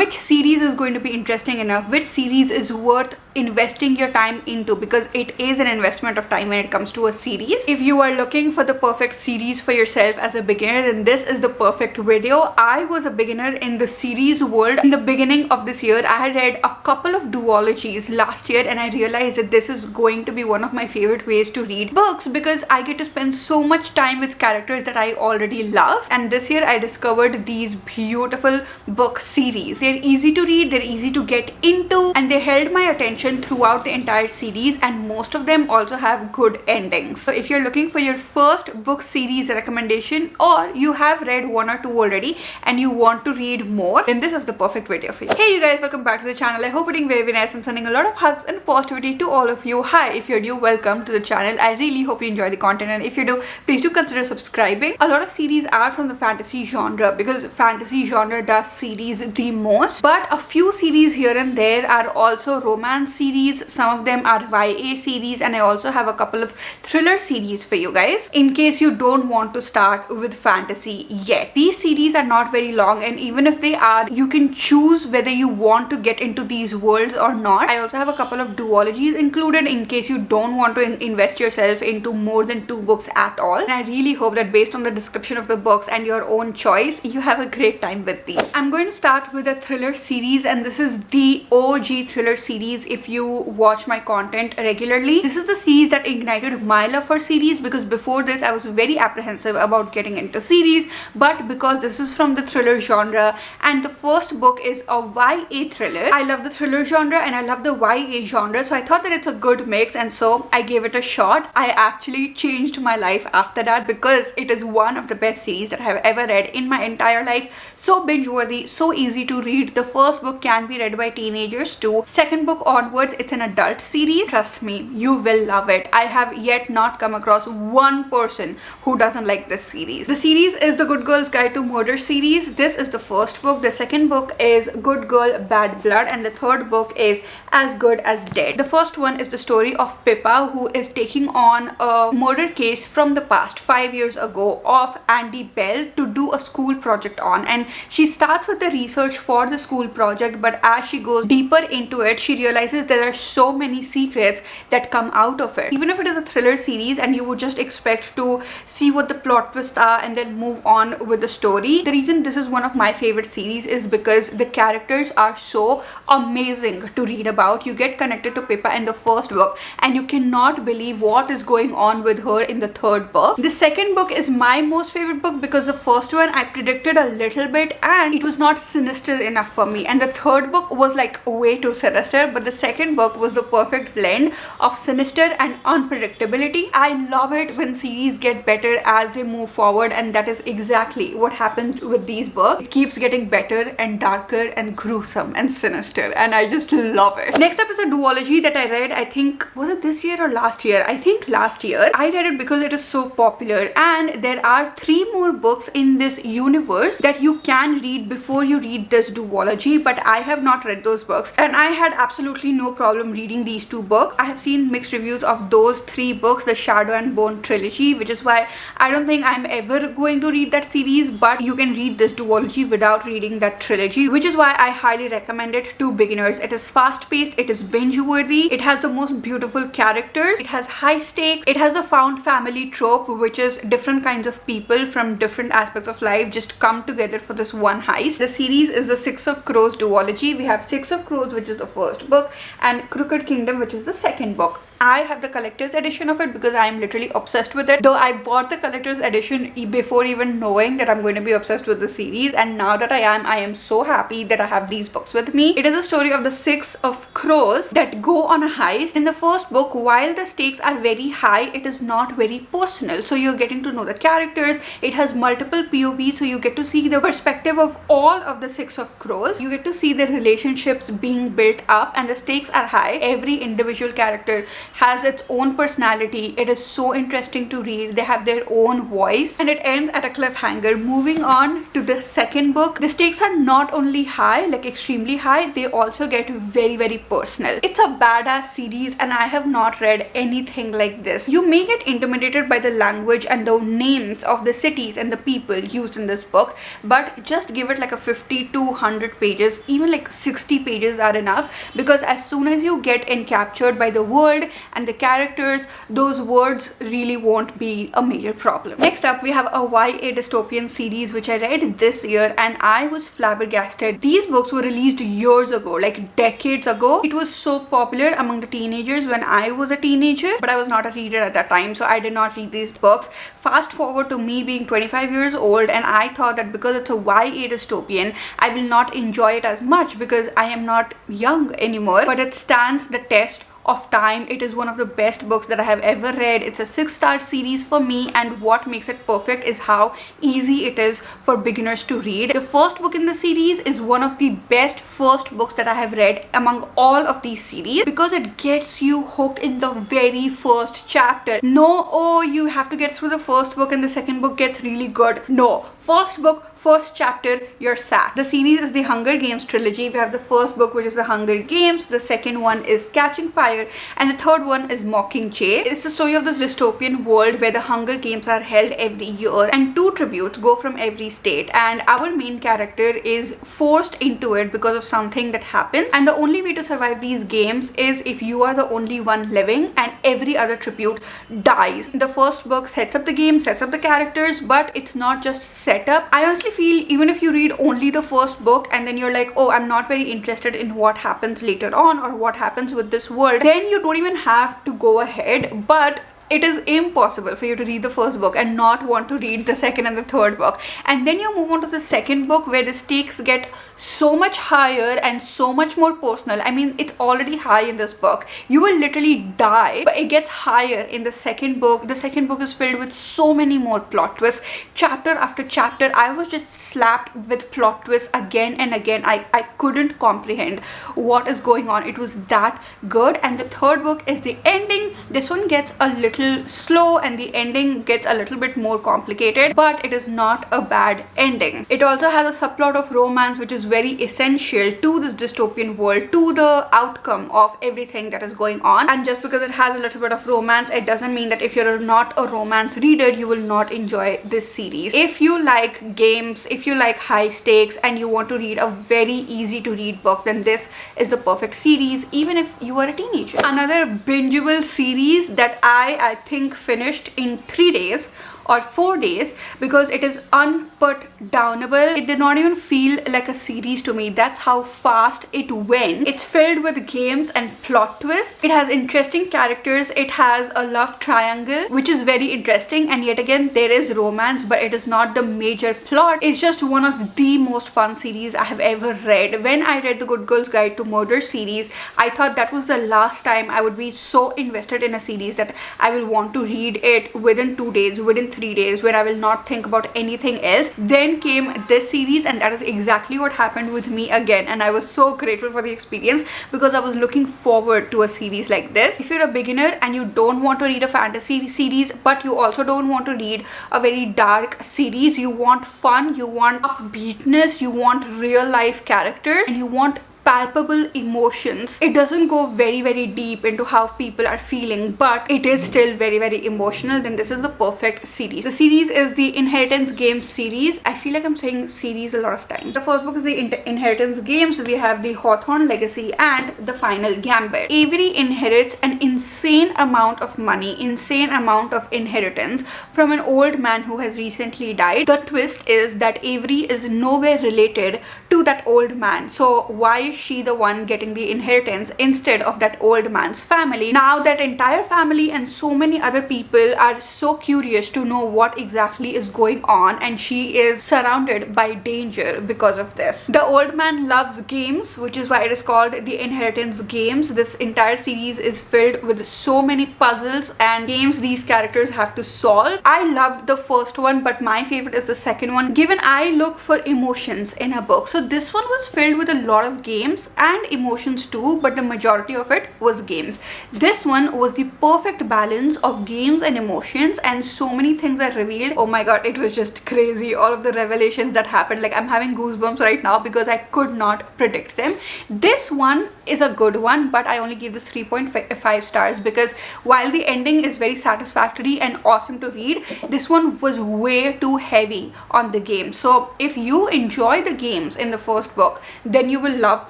which series is going to be interesting enough, which series is worth investing your time into, because it is an investment of time when it comes to a series. If you are looking for the perfect series for yourself as a beginner, then this is the perfect video. I was a beginner in the series world. In the beginning of this year, I had read a couple of duologies last year, and I realized that this is going to be one of my favorite ways to read books, because I get to spend so much time with characters that I already love. And this year I discovered these beautiful book series. They're easy to read, they're easy to get into, and they held my attention throughout the entire series, and most of them also have good endings. So if you're looking for your first book series recommendation, or you have read one or two already and you want to read more, then this is the perfect video for you. Hey you guys, welcome back to the channel. I hope you're doing very nice. I'm sending a lot of hugs and positivity to all of you. Hi, if you're new, welcome to the channel. I really hope you enjoy the content, and if you do, please do consider subscribing. A lot of series are from the fantasy genre, because fantasy genre does series the most, but a few series here and there are also romance series. Some of them are YA series, and I also have a couple of thriller series for you guys in case you don't want to start with fantasy yet. These series are not very long, and even if they are, you can choose whether you want to get into these worlds or not. I also have a couple of duologies included in case you don't want to invest yourself into more than 2 books at all. And I really hope that based on the description of the books and your own choice, you have a great time with these. I'm going to start with a thriller series, and this is the OG thriller series. If you watch my content regularly, this is the series that ignited my love for series, because before this I was very apprehensive about getting into series, but because this is from the thriller genre and the first book is a YA thriller, I love the thriller genre and I love the YA genre, so I thought that it's a good mix, and so I gave it a shot. I actually changed my life after that, because it is one of the best series that I have ever read in my entire life. So binge worthy, so easy to read. The first book can be read by teenagers too. Second book onwards, it's an adult series. Trust me, you will love it. I have yet not come across one person who doesn't like this series. The series is the Good Girl's Guide to Murder series. This is the first book. The second book is Good Girl Bad Blood, and the third book is As Good as Dead. The first one is the story of Pippa, who is taking on a murder case from the past 5 years ago of Andy Bell to do a school project on, and she starts with the research for the school project, but as she goes deeper into it, she realizes there are so many secrets that come out of it. Even if it is a thriller series and you would just expect to see what the plot twists are and then move on with the story, the reason this is one of my favorite series is because the characters are so amazing to read about. You get connected to Pippa in the first book and you cannot believe what is going on with her in the third book. The second book is my most favorite book, because the first one I predicted a little bit and it was not sinister enough for me, and the third book was like way too sinister, but the second book was the perfect blend of sinister and unpredictability. I love it when series get better as they move forward, and that is exactly what happened with these books. It keeps getting better and darker and gruesome and sinister, and I just love it. Next up is a duology that I read, I think, was it this year or last year? I think last year. I read it because it is so popular, and there are 3 more books in this universe that you can read before you read this duology, but I have not read those books, and I had absolutely no problem reading these 2 books. I have seen mixed reviews of those 3 books, the Shadow and Bone trilogy, which is why I don't think I'm ever going to read that series, but you can read this duology without reading that trilogy, which is why I highly recommend it to beginners. It is fast paced, it is binge worthy, it has the most beautiful characters, it has high stakes, it has the found family trope, which is different kinds of people from different aspects of life just come together for this one heist. The series is the Six of Crows duology. We have Six of Crows, which is the first book, and Crooked Kingdom, which is the second book. I have the collector's edition of it because I am literally obsessed with it. Though I bought the collector's edition before even knowing that I'm going to be obsessed with the series, and now that I am so happy that I have these books with me. It is a story of the 6 of crows that go on a heist. In the first book, while the stakes are very high, it is not very personal. So you're getting to know the characters. It has multiple POVs, so you get to see the perspective of all of the 6 of crows. You get to see the relationships being built up, and the stakes are high. Every individual character has its own personality. It is so interesting to read. They have their own voice, and it ends at a cliffhanger. Moving on to the second book, the stakes are not only high, like extremely high, they also get very, very personal. It's a badass series, and I have not read anything like this. You may get intimidated by the language and the names of the cities and the people used in this book, but just give it like a 50 to 100 pages. Even like 60 pages are enough, because as soon as you get encaptured by the world and the characters, those words really won't be a major problem. Next up, we have a YA dystopian series which I read this year, and I was flabbergasted. These books were released years ago, like decades ago. It was so popular among the teenagers when I was a teenager, but I was not a reader at that time, so I did not read these books. Fast forward to me being 25 years old, and I thought that because it's a YA dystopian, I will not enjoy it as much because I am not young anymore, but it stands the test of time. It is one of the best books that I have ever read. It's a 6-star series for me, and what makes it perfect is how easy it is for beginners to read. The first book in the series is one of the best first books that I have read among all of these series, because it gets you hooked in the very first chapter. No, oh, you have to get through the first book and the second book gets really good. No, first book, first chapter, you're sat. The series is the Hunger Games trilogy. We have the first book, which is the Hunger Games, the second one is Catching Fire, and the third one is Mockingjay. It's the story of this dystopian world where the Hunger Games are held every year, and 2 tributes go from every state, and our main character is forced into it because of something that happens, and the only way to survive these games is if you are the only one living and every other tribute dies. The first book sets up the game, sets up the characters, but it's not just set up. I honestly feel even if you read only the first book and then you're like, oh, I'm not very interested in what happens later on or what happens with this world, then you don't even have to go ahead. But it is impossible for you to read the first book and not want to read the second and the third book. And then you move on to the second book, where the stakes get so much higher and so much more personal. I mean, it's already high in this book. You will literally die, but it gets higher in the second book. The second book is filled with so many more plot twists. Chapter after chapter, I was just slapped with plot twists again and again. I couldn't comprehend what is going on. It was that good. And the third book is the ending. This one gets a little slow and the ending gets a little bit more complicated, but it is not a bad ending. It also has a subplot of romance which is very essential to this dystopian world, to the outcome of everything that is going on. And just because it has a little bit of romance, it doesn't mean that if you're not a romance reader, you will not enjoy this series. If you like games, if you like high stakes, and you want to read a very easy to read book, then this is the perfect series, even if you are a teenager. Another bingeable series that I think finished in 3 days or 4 days, because it is unputdownable. It did not even feel like a series to me. That's how fast it went. It's filled with games and plot twists. It has interesting characters. It has a love triangle, which is very interesting, and yet again there is romance, but it is not the major plot. It's just one of the most fun series I have ever read. When I read the Good Girl's Guide to Murder series, I thought that was the last time I would be so invested in a series that I will want to read it within 2 days, within 3 days, where I will not think about anything else. Then came this series, and that is exactly what happened with me again, and I was so grateful for the experience because I was looking forward to a series like this. If you're a beginner and you don't want to read a fantasy series, but you also don't want to read a very dark series, you want fun, you want upbeatness, you want real life characters, and you want palpable emotions. It doesn't go very deep into how people are feeling, but it is still very emotional, then this is the perfect series. The series is the Inheritance Games series. I feel like I'm saying series a lot of times. The first book is the Inheritance Games. We have the Hawthorne Legacy and the Final Gambit. Avery inherits an insane amount of money, insane amount of inheritance from an old man who has recently died. The twist is that Avery is nowhere related to that old man. So why is she the one getting the inheritance instead of that old man's family? Now that entire family and so many other people are so curious to know what exactly is going on, and she is surrounded by danger because of this. The old man loves games, which is why it is called the Inheritance Games. This entire series is filled with so many puzzles and games these characters have to solve. I loved the first one, but my favorite is the second one, given I look for emotions in a book. So this one was filled with a lot of games and emotions too, but the majority of it was games. This one was the perfect balance of games and emotions, and so many things are revealed. Oh my god, it was just crazy. All of the revelations that happened, like I'm having goosebumps right now because I could not predict them. This one is a good one, but I only gave this 3.5 stars because while the ending is very satisfactory and awesome to read, this one was way too heavy on the game. So if you enjoy the games in the first book, then you will love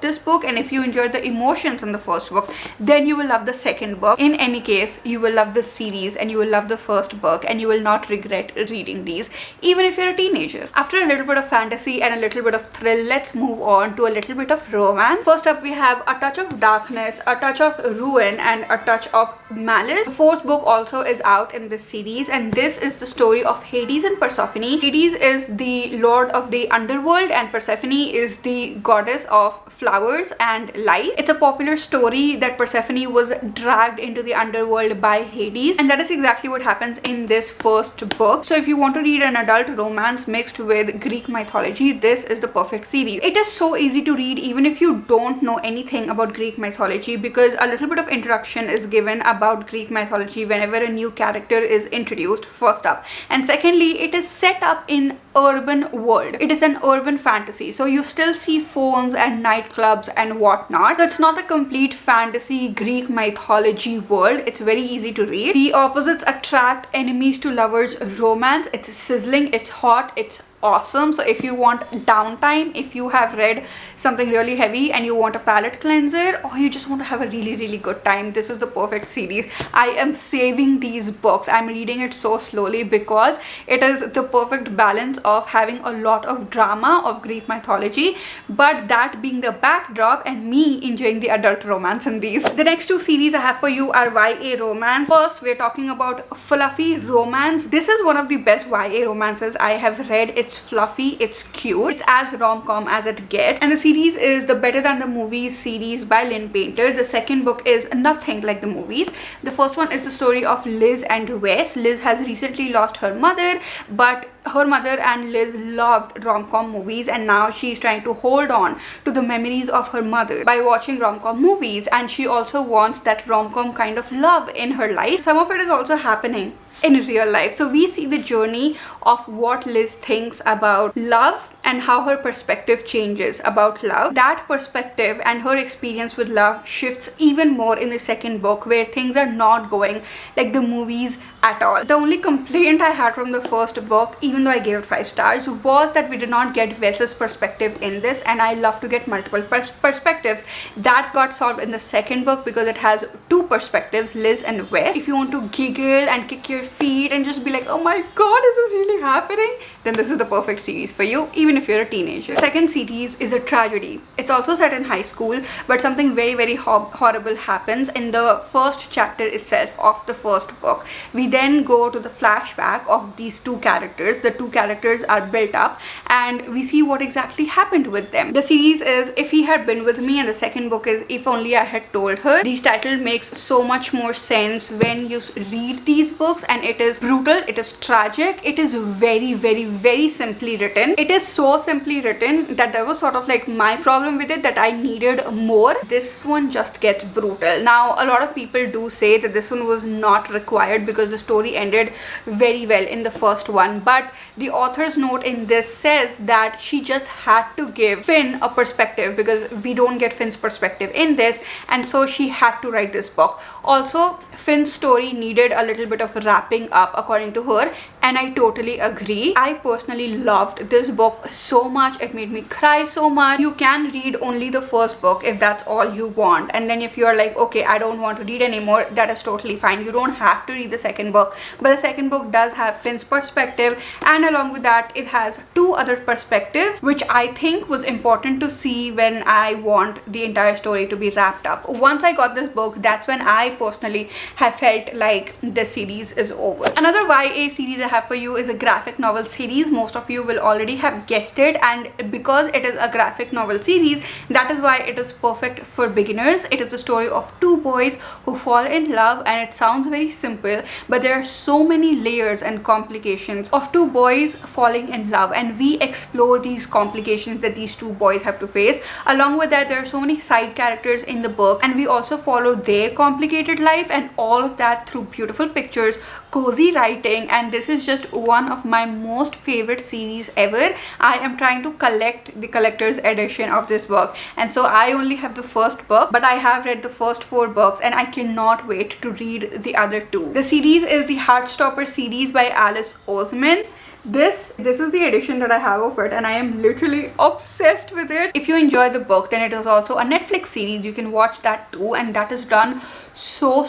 this book, and if you enjoy the emotions in the first book, then you will love the second book. In any case, you will love the series and you will love the first book, and you will not regret reading these even if you're a teenager. After a little bit of fantasy and a little bit of thrill, let's move on to a little bit of romance. First up, we have a touch of darkness, a touch of ruin, and a touch of malice. The fourth book also is out in this series, and this is the story of Hades and Persephone. Hades is the lord of the underworld and Persephone is the goddess of flowers and light. It's a popular story that Persephone was dragged into the underworld by Hades, and that is exactly what happens in this first book. So if you want to read an adult romance mixed with Greek mythology, this is the perfect series. It is so easy to read even if you don't know anything about Greek mythology, because a little bit of introduction is given about Greek mythology whenever a new character is introduced, first up, and secondly, it is set up in urban world. It is an urban fantasy, so you still see phones and nightclubs and whatnot. So it's not a complete fantasy Greek mythology world. It's very easy to read. The opposites attract, enemies to lovers romance. It's sizzling, it's hot, it's awesome. So if you want downtime, if you have read something really heavy and you want a palate cleanser, or you just want to have a really good time, this is the perfect series. I am saving these books. I'm reading it so slowly because it is the perfect balance of having a lot of drama of Greek mythology, but that being the backdrop and me enjoying the adult romance in these. The next two series I have for you are YA romance. First, we're talking about fluffy romance. This is one of the best YA romances I have read. It's fluffy, it's cute, it's as rom-com as it gets, and the series is the Better Than the Movies series by Lynn Painter. The second book is nothing like the movies. The first one is the story of Liz and Wes. Liz has recently lost her mother, but her mother and Liz loved rom-com movies, and now she's trying to hold on to the memories of her mother by watching rom-com movies, and she also wants that rom-com kind of love in her life. Some of it is also happening in real life. So we see the journey of what Liz thinks about love and how her perspective changes about love. That perspective and her experience with love shifts even more in the second book, where things are not going like the movies at all. The only complaint I had from the first book, even though I gave it 5 stars, was that we did not get Wes's perspective in this, and I love to get multiple perspectives. That got solved in the second book because it has 2 perspectives, Liz and Wes. If you want to giggle and kick your feet and just be like, oh my god, is this really happening, then this is the perfect series for you, even if you're a teenager. The second series is a tragedy. It's also set in high school, but something very horrible happens in the first chapter itself of the first book. We then go to the flashback of these 2 characters. The 2 characters are built up and we see what exactly happened with them. The series is If He Had Been With Me, and the second book is If Only I Had Told Her. This title makes so much more sense when you read these books, and it is brutal, it is tragic, it is very simply written. It is so simply written that there was sort of like my problem with it, that I needed more. This one just gets brutal. Now a lot of people do say that this one was not required because the story ended very well in the first one, but the author's note in this says that she just had to give Finn a perspective because we don't get Finn's perspective in this, and so she had to write this book. Also, Finn's story needed a little bit of wrapping up according to her, and I totally agree. I personally loved this book so much. It made me cry so much. You can read only the first book if that's all you want, and then if you're like, okay, I don't want to read anymore, that is totally fine. You don't have to read the second book, but the second book does have Finn's perspective, and along with that it has 2 other perspectives, which I think was important to see when I want the entire story to be wrapped up. Once I got this book, that's when I personally have felt like the series is over. Another YA series I have for you is a graphic novel series. Most of you will already have guessed it, and because it is a graphic novel series, that is why it is perfect for beginners. It is the story of two boys who fall in love, and it sounds very simple, but there are so many layers and complications of two boys falling in love, and we explore these complications that these two boys have to face. Along with that, there are so many side characters in the book, and we also follow their complicated life, and all of that through beautiful pictures, cozy writing, and this is just one of my most favorite series ever. I am trying to collect the collector's edition of this book, and so I only have the first book, but I have read the first 4 books and I cannot wait to read the other 2. The series is the Heartstopper series by Alice Oseman. This is the edition that I have of it, and I am literally obsessed with it. If you enjoy the book, then it is also a Netflix series. You can watch that too, and that is done so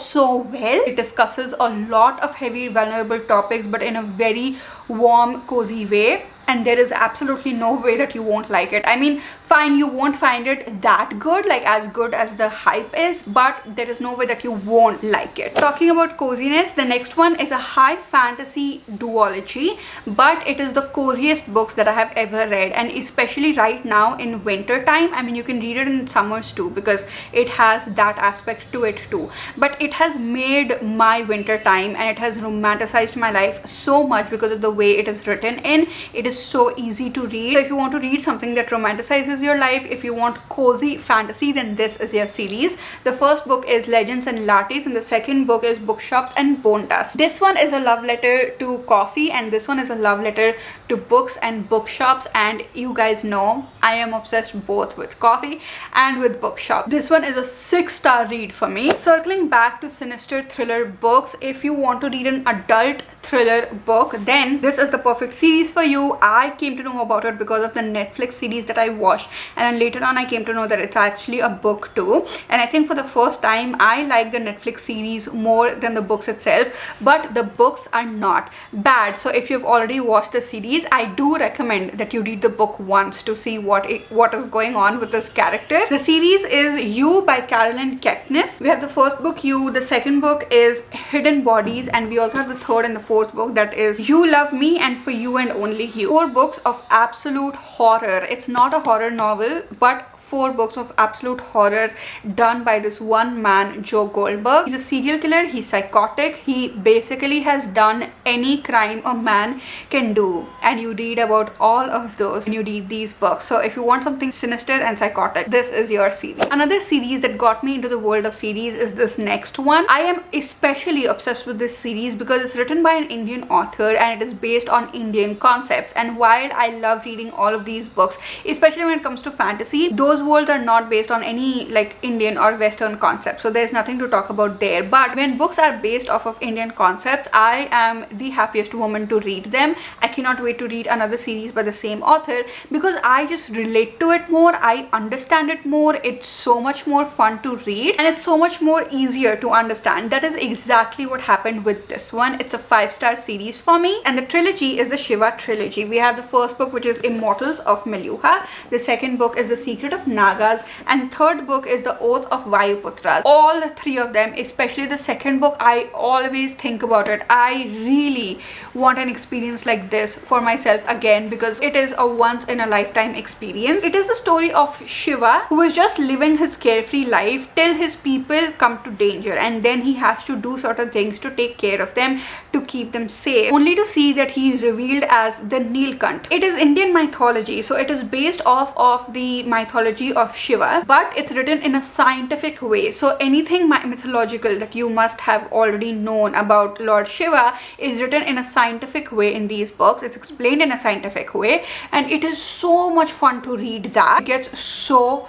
well. It discusses a lot of heavy vulnerable topics, but in a very warm, cozy way, and there is absolutely no way that you won't like it. I mean, fine, you won't find it that good, like as good as the hype is, but there is no way that you won't like it. Talking about coziness, the next one is a high fantasy duology, but it is the coziest books that I have ever read, and especially right now in winter time. I mean, you can read it in summers too, because it has that aspect to it too, but it has made my winter time, and it has romanticized my life so much because of the way it is written in. It is so easy to read. So if you want to read something that romanticizes your life, if you want cozy fantasy, then this is your series. The first book is Legends and Lattes, and the second book is Bookshops and Bone Dust. This one is a love letter to coffee, and this one is a love letter to books and bookshops, and you guys know I am obsessed both with coffee and with bookshops. This one is a 6-star read for me. Circling back to sinister thriller books, if you want to read an adult thriller book, then this is the perfect series for you. I came to know about it because of the Netflix series that I watched, and then later on I came to know that it's actually a book too, and I think for the first time I like the Netflix series more than the books itself, but the books are not bad. So if you've already watched the series, I do recommend that you read the book once to see what is going on with this character. The series is You by Carolyn Kepnes. We have the first book, You. The second book is Hidden Bodies, and we also have the third and the fourth book, that is You Love Me and For You and Only You. 4 books of absolute horror. It's not a horror novel, but 4 books of absolute horror done by this one man, Joe Goldberg. He's a serial killer. He's psychotic. He basically has done any crime a man can do, and you read about all of those when you read these books. So if you want something sinister and psychotic, this is your series. Another series that got me into the world of series is this next one. I am especially obsessed with this series because it's written by an Indian author, and it is based on Indian concepts. And while I love reading all of these books, especially when it comes to fantasy, those worlds are not based on any like Indian or Western concepts, so there's nothing to talk about there. But when books are based off of Indian concepts, I am the happiest woman to read them. I cannot wait to read another series by the same author because I just relate to it more. I understand it more. It's so much more fun to read, and it's so much more easier to understand. That is exactly what happened with this one. It's a 5-star series for me, and the trilogy is the Shiva Trilogy. We have the first book, which is Immortals of Meluha. The second book is The Secret of Nagas, and the third book is The Oath of Vayuputras. All 3 of them, especially the second book, I always think about it. I really want an experience like this for myself again, because it is a once in a lifetime experience. It is the story of Shiva, who is just living his carefree life till his people come to danger, and then he has to do certain things to take care of them, to keep them safe, only to see that he is revealed as the Nilkant. It is Indian mythology, so it is based off of the mythology of Shiva, but it's written in a scientific way. So anything mythological that you must have already known about Lord Shiva is written in a scientific way in these books. It's explained in a scientific way, and it is so much fun to read that. It gets so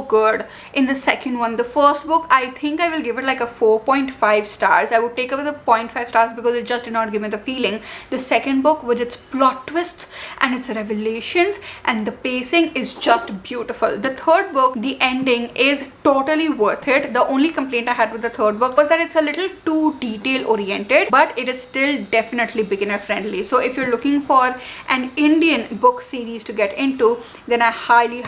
good in the second one. The first book, I think I will give it like a 4.5 stars. I would take away the 0.5 stars because it just did not give me the feeling. The second book, with its plot twists and its revelations and the pacing, is just beautiful. The third book, the ending is totally worth it. The only complaint I had with the third book was that it's a little too detail oriented, but it is still definitely beginner friendly. So if you're looking for an Indian book series to get into, then I highly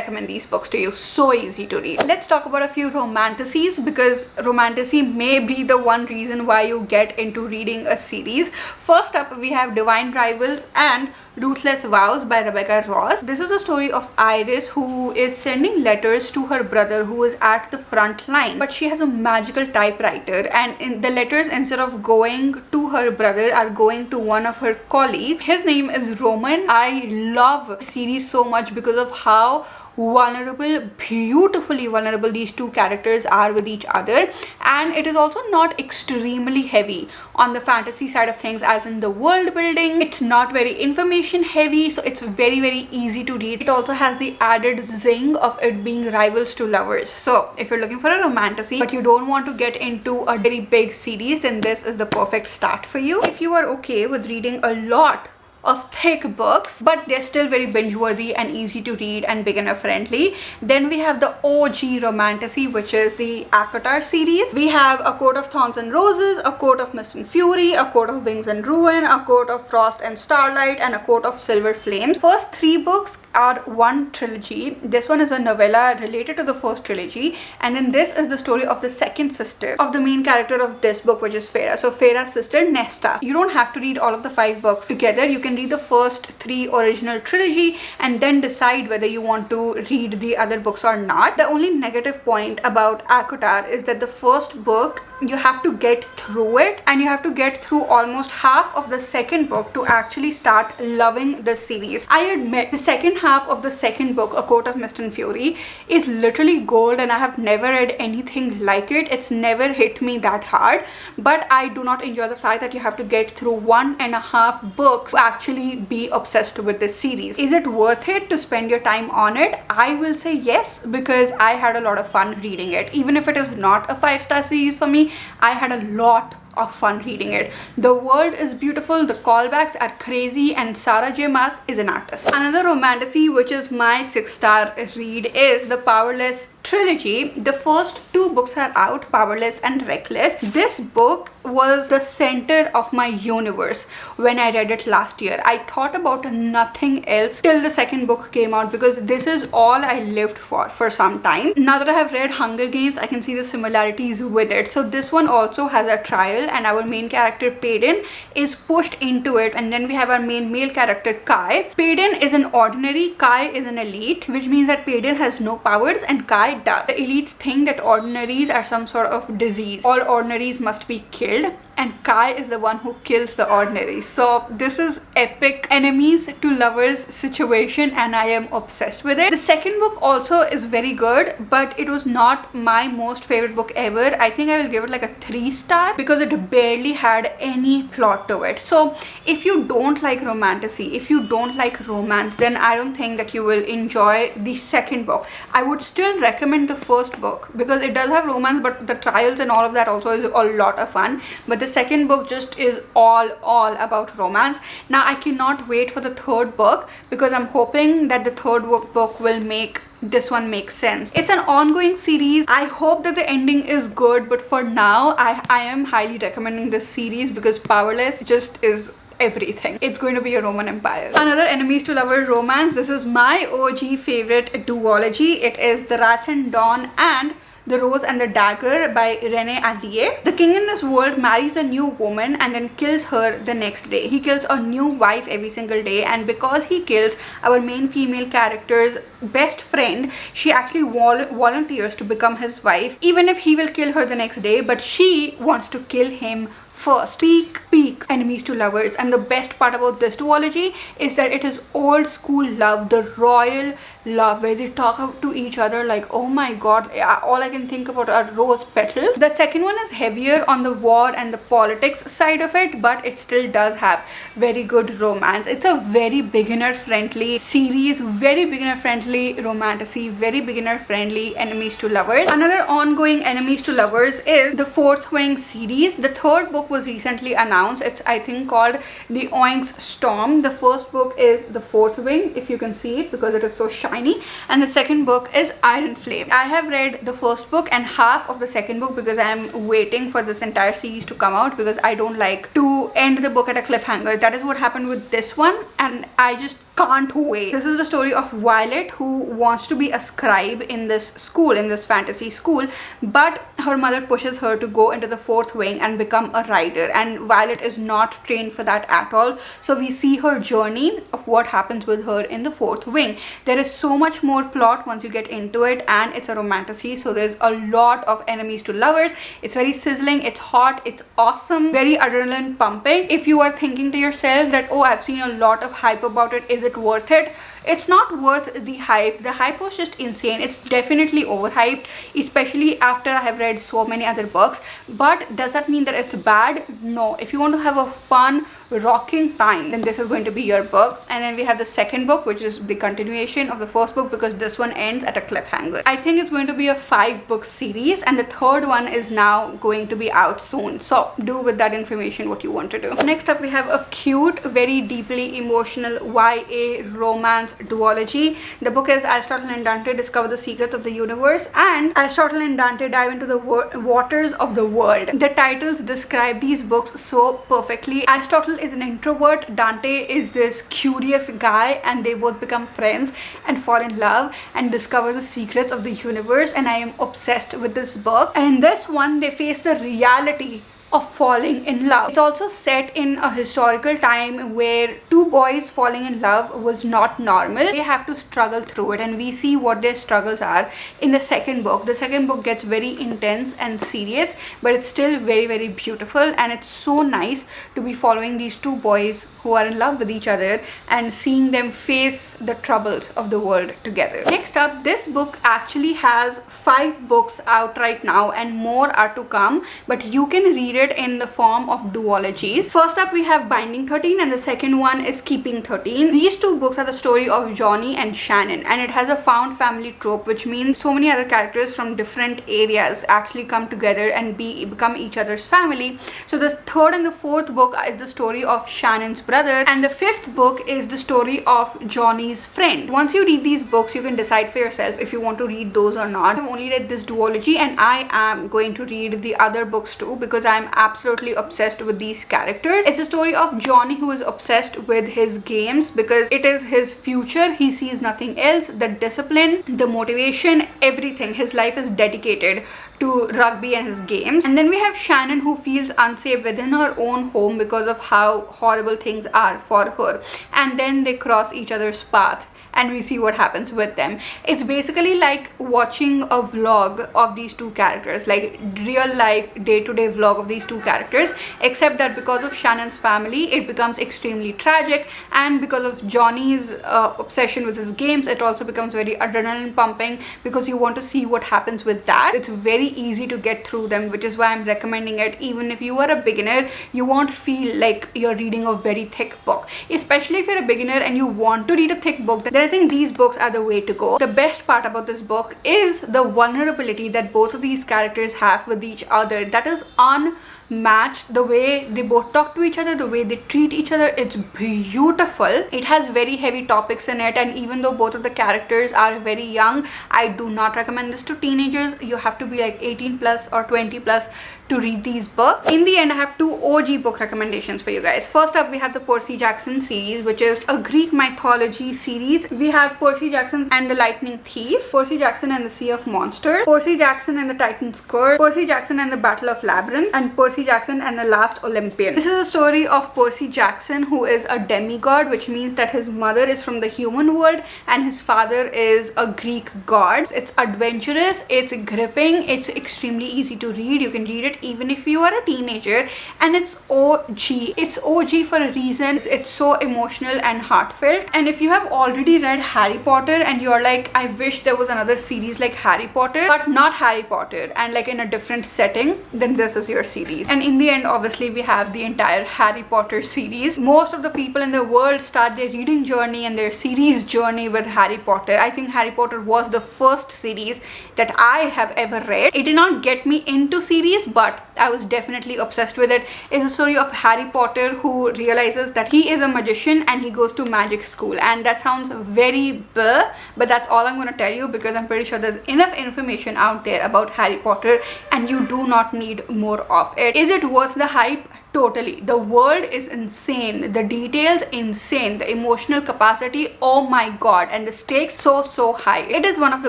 recommend these books to you. So easy to read. Let's talk about a few romanticities, because romantasy may be the one reason why you get into reading a series. First up, we have Divine Rivals and Ruthless Vows by Rebecca Ross. This is a story of Iris, who is sending letters to her brother who is at the front line, but she has a magical typewriter, and in the letters, instead of going to her brother, are going to one of her colleagues. His name is Roman. I love the series so much because of how vulnerable, beautifully vulnerable these two characters are with each other, and it is also not extremely heavy on the fantasy side of things, as in the world building. It's not very information heavy, so it's very easy to read. It also has the added zing of it being rivals to lovers. So if you're looking for a romantasy but you don't want to get into a very big series, then this is the perfect start for you. If you are okay with reading a lot of thick books but they're still very binge worthy and easy to read and beginner friendly, then we have the OG romantasy, which is the ACOTAR series. We have A Court of Thorns and Roses, A Court of Mist and Fury, A Court of Wings and Ruin, A Court of Frost and Starlight, and A Court of Silver Flames. First three books are one trilogy. This one is a novella related to the first trilogy, and then this is the story of the second sister of the main character of this book, which is Feyre. So Feyre's sister Nesta. You don't have to read all of the 5 books together. You can read the first 3 original trilogy and then decide whether you want to read the other books or not. The only negative point about ACOTAR is that the first book, you have to get through it, and you have to get through almost half of the second book to actually start loving the series. I admit the second half of the second book, A Court of Mist and Fury, is literally gold, and I have never read anything like it. It's never hit me that hard, but I do not enjoy the fact that you have to get through 1.5 books to actually be obsessed with this series. Is it worth it to spend your time on it? I will say yes, because I had a lot of fun reading it. Even if it is not a 5-star series for me, I had a lot of fun reading it. The world is beautiful, the callbacks are crazy, and Sarah J. Maas is an artist. Another romantasy, which is my 6-star read, is the Powerless trilogy. The first 2 books are out, Powerless and Reckless. This book was the center of my universe when I read it last year. I thought about nothing else till the second book came out, because this is all I lived for some time. Now that I have read Hunger Games, I can see the similarities with it. So this one also has a trial, and our main character Payden is pushed into it, and then we have our main male character Kai. Payden is an ordinary, Kai is an elite, which means that Payden has no powers and Kai does. The elites think that ordinaries are some sort of disease. All ordinaries must be killed, and Kai is the one who kills the ordinaries. So this is epic enemies to lovers situation, and I am obsessed with it. The second book also is very good, but it was not my most favorite book ever. I think I will give it like a 3-star because it barely had any plot to it. So if you don't like romantasy, if you don't like romance, then I don't think that you will enjoy the second book. I would still recommend the first book because it does have romance, but the trials and all of that also is a lot of fun. But the second book just is all about romance. Now I cannot wait for the third book, because I'm hoping that the third book will make this one make sense. It's an ongoing series. I hope that the ending is good, but for now I am highly recommending this series because Powerless just is everything. It's going to be a Roman Empire. Another enemies to lover romance. This is my OG favorite duology. It is The Wrath and Dawn and The Rose and the Dagger by René Attier. The king in this world marries a new woman and then kills her the next day. He kills a new wife every single day, and because he kills our main female character's best friend, she actually volunteers to become his wife, even if he will kill her the next day, but she wants to kill him first. Peak enemies to lovers. And the best part about this duology is that it is old school love, the royal love, where they talk to each other like, oh my god, all I can think about are rose petals. The second one is heavier on the war and the politics side of it, but it still does have very good romance. It's a very beginner friendly series, very beginner friendly romantasy, very beginner friendly enemies to lovers. Another ongoing enemies to lovers is the Fourth Wing series. The third book was recently announced. It's I think called The Oinks Storm. The first book is The Fourth Wing, if you can see it because it is so shiny, and the second book is Iron Flame. I have read the first book and half of the second book because I am waiting for this entire series to come out, because I don't like to end the book at a cliffhanger. That is what happened with this one, and I just can't wait. This is the story of Violet, who wants to be a scribe in this school, in this fantasy school, but her mother pushes her to go into the fourth wing and become a rider, and Violet is not trained for that at all. So we see her journey of what happens with her in the fourth wing. There is so much more plot once you get into it, and it's a romantasy, so there's a lot of enemies to lovers. It's very sizzling, it's hot, it's awesome, very adrenaline pumping. If you are thinking to yourself that, oh, I've seen a lot of hype about it, is it worth it? It's not worth the hype. The hype was just insane. It's definitely overhyped, especially after I have read so many other books. But does that mean that it's bad? No. If you want to have a fun, rocking time, then this is going to be your book. And then we have the second book, which is the continuation of the first book, because this one ends at a cliffhanger. I think it's going to be a 5-book series, and the third one is now going to be out soon. So do with that information what you want to do. Next up, we have a cute, very deeply emotional YA romance duology. The book is Aristotle and Dante Discover the Secrets of the Universe, and Aristotle and Dante Dive into the Waters of the World. The titles describe these books so perfectly. Aristotle is an introvert, Dante is this curious guy, and they both become friends and fall in love and discover the secrets of the universe, and I am obsessed with this book. And in this one, they face the reality of falling in love. It's also set in a historical time where two boys falling in love was not normal. They have to struggle through it, and we see what their struggles are in the second book. The second book gets very intense and serious, but it's still very, very beautiful, and it's so nice to be following these two boys who are in love with each other and seeing them face the troubles of the world together. Next up, this book actually has 5 books out right now, and more are to come, but you can read it in the form of duologies. First up, we have Binding 13, and the second one is Keeping 13. These two books are the story of Johnny and Shannon, and it has a found family trope, which means so many other characters from different areas actually come together and become each other's family. So the third and the fourth book is the story of Shannon's brother, and the fifth book is the story of Johnny's friend. Once you read these books, you can decide for yourself if you want to read those or not. I've only read this duology, and I am going to read the other books too, because I'm absolutely obsessed with these characters. It's a story of Johnny who is obsessed with his games because it is his future. He sees nothing else. The discipline, the motivation, everything. His life is dedicated to rugby and his games. And then we have Shannon, who feels unsafe within her own home because of how horrible things are for her. And then they cross each other's path, and we see what happens with them. It's basically like watching a vlog of these two characters, like real life day-to-day vlog of these two characters, except that because of Shannon's family, it becomes extremely tragic, and because of Johnny's obsession with his games, it also becomes very adrenaline pumping because you want to see what happens with that. It's very easy to get through them, which is why I'm recommending it. Even if you are a beginner, you won't feel like you're reading a very thick book. Especially if you're a beginner and you want to read a thick book, then I think these books are the way to go. The best part about this book is the vulnerability that both of these characters have with each other. That is unmatched. The way they both talk to each other, the way they treat each other, it's beautiful. It has very heavy topics in it, and even though both of the characters are very young, I do not recommend this to teenagers. You have to be like 18 plus or 20 plus to read these books. In the end, I have 2 OG book recommendations for you guys. First up, we have the Percy Jackson series, which is a Greek mythology series. We have Percy Jackson and the Lightning Thief, Percy Jackson and the Sea of Monsters, Percy Jackson and the Titan's Curse, Percy Jackson and the Battle of Labyrinth, and Percy Jackson and the Last Olympian. This is a story of Percy Jackson, who is a demigod, which means that his mother is from the human world and his father is a Greek god. It's adventurous, it's gripping, it's extremely easy to read. You can read it even if you are a teenager, and it's OG. It's OG for a reason. It's so emotional and heartfelt. And if you have already read Harry Potter and you're like, I wish there was another series like Harry Potter, but not Harry Potter and like in a different setting, then this is your series. And in the end, obviously, we have the entire Harry Potter series. Most of the people in the world start their reading journey and their series journey with Harry Potter. I think Harry Potter was the first series that I have ever read. It did not get me into series, but I was definitely obsessed with it. It's a story of Harry Potter who realizes that he is a magician and he goes to magic school. And that sounds very bleh, but that's all I'm going to tell you, because I'm pretty sure there's enough information out there about Harry Potter and you do not need more of it. Is it worth the hype? Totally. The world is insane. The details insane. The emotional capacity, oh my god. And the stakes so high. It is one of the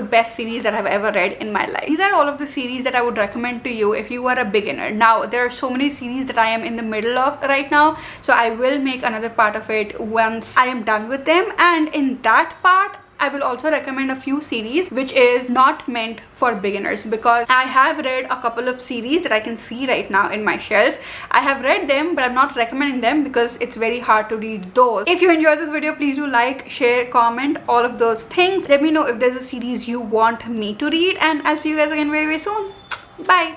best series that I've ever read in my life. These are all of the series that I would recommend to you if you are a beginner. Now, there are so many series that I am in the middle of right now. So I will make another part of it once I am done with them. And in that part, I will also recommend a few series which is not meant for beginners, because I have read a couple of series that I can see right now in my shelf. I have read them, but I'm not recommending them because it's very hard to read those. If you enjoyed this video, please do like, share, comment, all of those things. Let me know if there's a series you want me to read, and I'll see you guys again very soon. Bye.